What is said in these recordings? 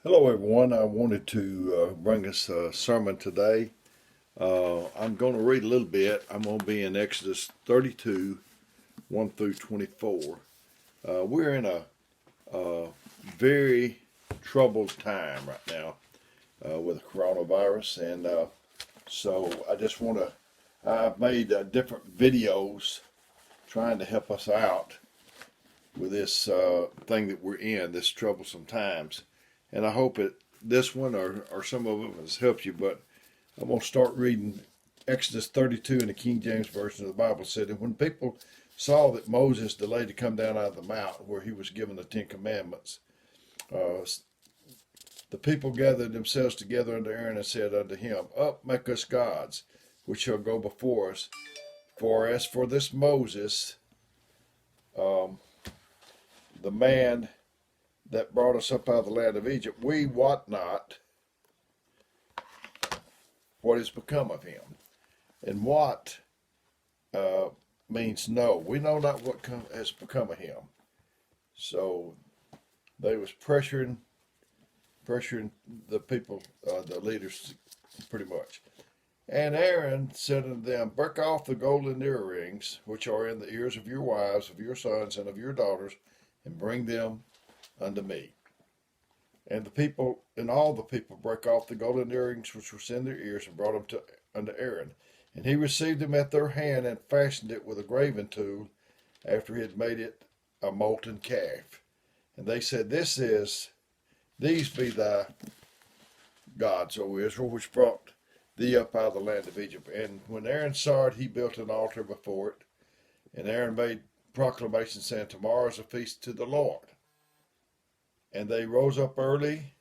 Hello, everyone. I wanted to bring us a sermon today. I'm going to read a little bit. I'm going to be in Exodus 32, 1 through 24. We're in a very troubled time right now with coronavirus, and so I just want to. I've made different videos trying to help us out with this thing that we're in, this troublesome times. And I hope this one or some of them has helped you. But I'm going to start reading Exodus 32 in the King James Version of the Bible. Said, and when people saw that Moses delayed to come down out of the mountain where he was given the Ten Commandments, uh, the people gathered themselves together unto Aaron and said unto him, Up, make us gods, which shall go before us. For as for this Moses, um, the man that brought us up out of the land of Egypt, we wot not what has become of him. And what means no. We know not what has become of him. So they was pressuring the people, the leaders, pretty much. And Aaron said unto them, Break off the golden earrings which are in the ears of your wives, of your sons, and of your daughters, and bring them unto me. And the people and all the people brake off the golden earrings which were in their ears and brought them unto Aaron. And he received them at their hand and fashioned it with a graving tool after he had made it a molten calf. And they said, These be thy gods, O Israel, which brought thee up out of the land of Egypt. And when Aaron saw it, he built an altar before it. And Aaron made proclamation saying, Tomorrow is a feast to the Lord. And they rose up early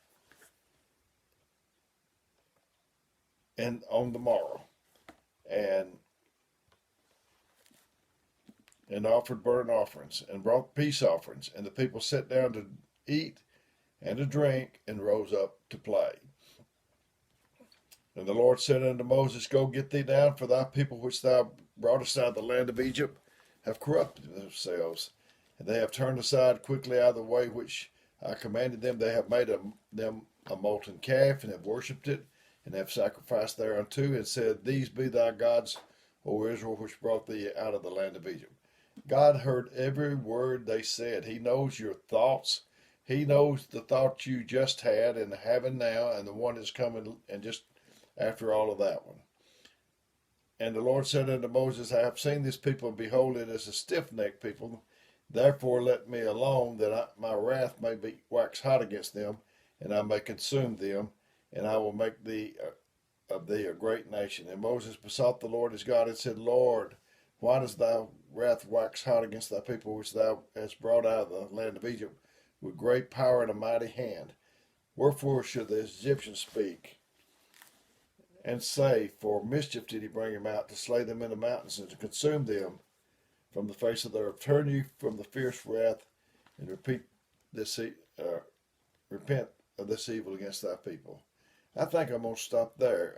and on the morrow and offered burnt offerings and brought peace offerings. And the people sat down to eat and to drink and rose up to play. And the Lord said unto Moses, Go get thee down, for thy people which thou broughtest out of the land of Egypt have corrupted themselves, and they have turned aside quickly out of the way which I commanded them. They have made them a molten calf, and have worshipped it, and have sacrificed thereunto, and said, These be thy gods, O Israel, which brought thee out of the land of Egypt. God heard every word they said. He knows your thoughts. He knows the thought you just had and having now, and the one that's coming, and just after all of that one. And the Lord said unto Moses, I have seen this people, and behold, it is a stiff-necked people. Therefore let me alone, that my wrath may be wax hot against them, and I may consume them, and I will make of thee a great nation. And Moses besought the Lord his God, and said, Lord, why does thy wrath wax hot against thy people, which thou hast brought out of the land of Egypt with great power and a mighty hand? Wherefore should the Egyptians speak and say, For mischief did he bring them out, to slay them in the mountains, and to consume them from the face of the earth? Turn you from the fierce wrath, and repent of this evil against thy people. I think I'm going to stop there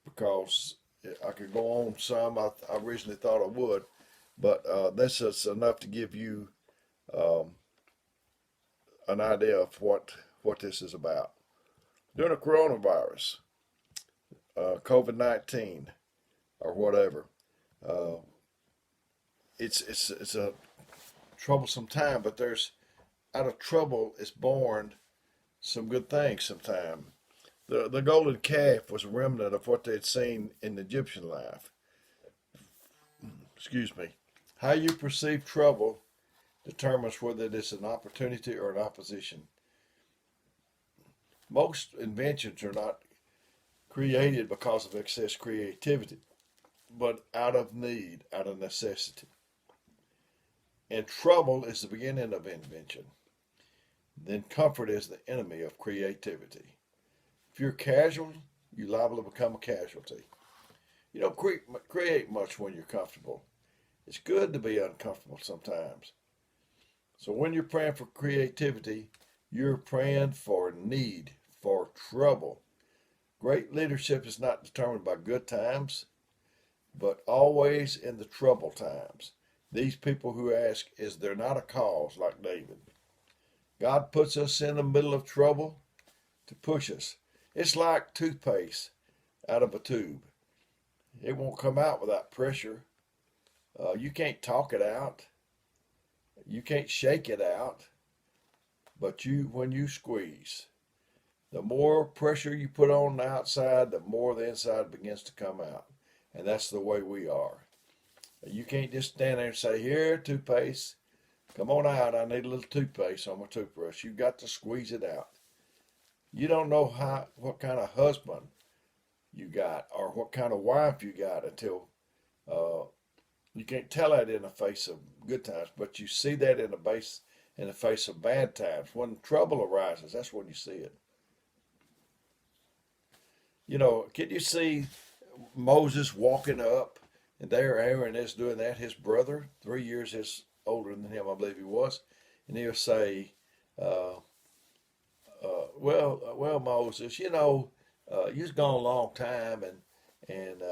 because I could go on some. I originally thought I would, but this is enough to give you um, an idea of what this is about. During the coronavirus, COVID-19, or whatever, uh, it's a troublesome time. But there's out of trouble is born some good things. Sometime the golden calf was a remnant of what they had seen in Egyptian life. Excuse me. How you perceive trouble determines whether it is an opportunity or an opposition. Most inventions are not created because of excess creativity, but out of need, out of necessity. And trouble is the beginning of invention. Then comfort is the enemy of creativity. If you're casual, you're liable to become a casualty. You don't create much when you're comfortable. It's good to be uncomfortable sometimes. So when you're praying for creativity, you're praying for need, for trouble. Great leadership is not determined by good times, but always in the trouble times. These people who ask, Is there not a cause, like David? God puts us in the middle of trouble to push us. It's like toothpaste out of a tube. It won't come out without pressure. You can't talk it out. You can't shake it out. But when you squeeze, the more pressure you put on the outside, the more the inside begins to come out. And that's the way we are. You can't just stand there and say, here, toothpaste, come on out. I need a little toothpaste on my toothbrush. You've got to squeeze it out. You don't know what kind of husband you got or what kind of wife you got until you can't tell that in the face of good times, but you see that in the face of bad times. When trouble arises, that's when you see it. Can you see Moses walking up, and there Aaron is doing that, his brother, 3 years older than him, I believe he was, and he'll say, well, Moses, you've gone a long time, and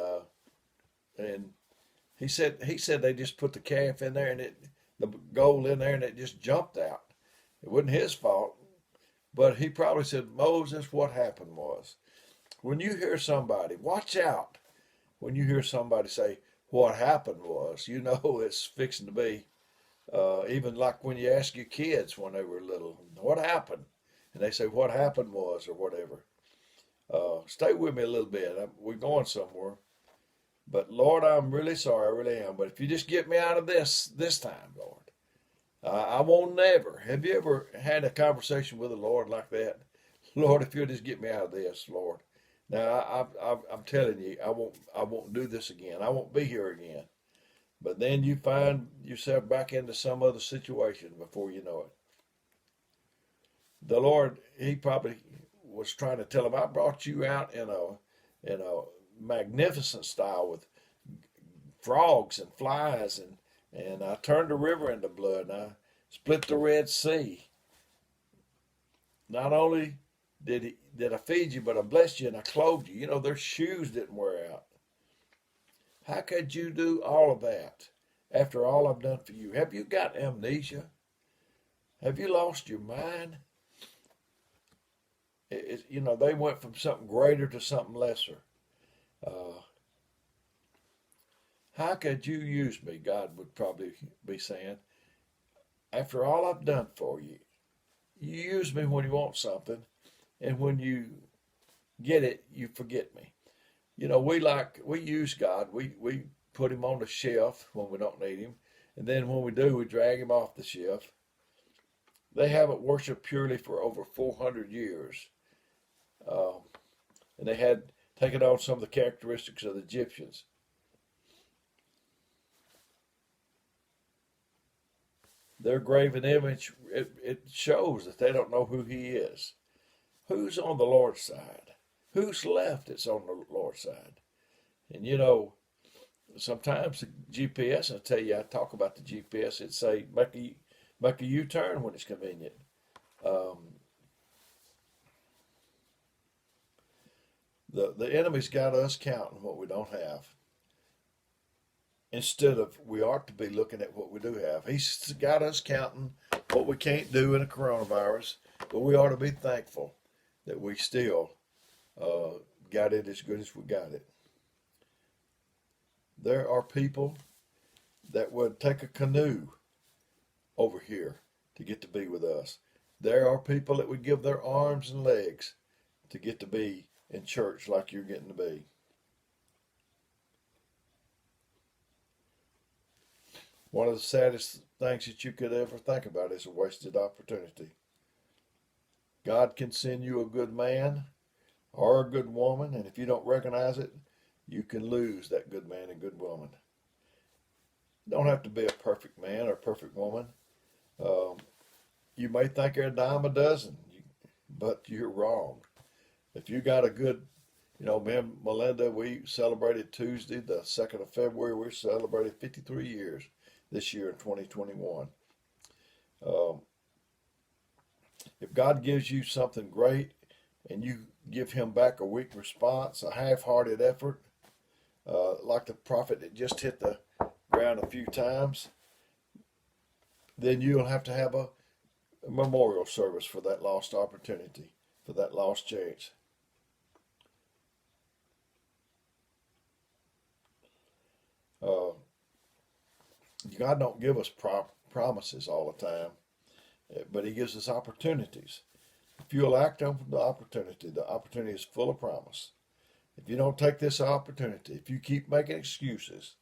he said they just put the calf in there and the gold in there and it just jumped out. It wasn't his fault, but he probably said, Moses, what happened was, when you hear somebody, watch out. When you hear somebody say, what happened was, it's fixing to be. Even like when you ask your kids when they were little, what happened? And they say, what happened was, or whatever. Stay with me a little bit. We're going somewhere. But Lord, I'm really sorry, I really am. But if you just get me out of this time, Lord, I won't never. Have you ever had a conversation with the Lord like that? Lord, if you'll just get me out of this, Lord. Now I'm telling you, I won't do this again. I won't be here again. But then you find yourself back into some other situation before you know it. The Lord, he probably was trying to tell him, I brought you out in a magnificent style with frogs and flies, and I turned the river into blood, and I split the Red Sea. Not only did I feed you, but I blessed you and I clothed you. Their shoes didn't wear out. How could you do all of that after all I've done for you? Have you got amnesia? Have you lost your mind? They went from something greater to something lesser. How could you use me? God would probably be saying, after all I've done for you, you use me when you want something, and when you get it, you forget me. We use God. We put him on the shelf when we don't need him, and then when we do, we drag him off the shelf. They haven't worshiped purely for over 400 years. And they had taken on some of the characteristics of the Egyptians. Their graven image, it shows that they don't know who he is. Who's on the Lord's side? Who's left that's on the Lord's side? And sometimes the GPS, I tell you, I talk about the GPS, it say make a U-turn when it's convenient. The enemy's got us counting what we don't have. Instead of we ought to be looking at what we do have. He's got us counting what we can't do in a coronavirus, but we ought to be thankful that we still got it as good as we got it. There are people that would take a canoe over here to get to be with us. There are people that would give their arms and legs to get to be in church like you're getting to be. One of the saddest things that you could ever think about is a wasted opportunity. God can send you a good man or a good woman, and if you don't recognize it, you can lose that good man and good woman. You don't have to be a perfect man or a perfect woman. You may think they're a dime a dozen, but you're wrong. If you got a good, me and Melinda, we celebrated Tuesday, the 2nd of February, we celebrated 53 years this year in 2021. If God gives you something great and you give him back a weak response, a half-hearted effort, like the prophet that just hit the ground a few times, then you'll have to have memorial service for that lost opportunity, for that lost chance. Uh, God don't give us promises all the time, but He gives us opportunities. If you'll act on the opportunity is full of promise. If you don't take this opportunity, if you keep making excuses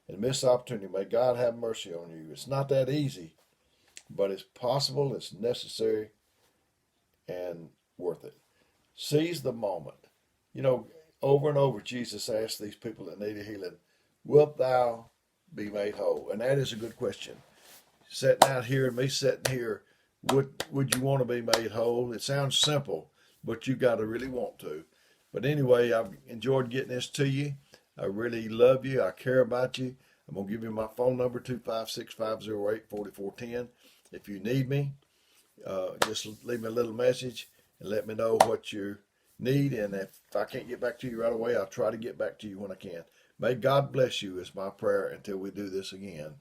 and miss the opportunity, may God have mercy on you. It's not that easy, but it's possible, it's necessary, and worth it. Seize the moment. You know, over and over, Jesus asked these people that needed healing, wilt thou be made whole? And that is a good question. Sitting out here and me sitting here, would you want to be made whole? It sounds simple, but you got to really want to. But anyway, I've enjoyed getting this to you. I really love you. I care about you. I'm going to give you my phone number, 256-508-4410. If you need me, just leave me a little message and let me know what you need. And if I can't get back to you right away, I'll try to get back to you when I can. May God bless you is my prayer until we do this again.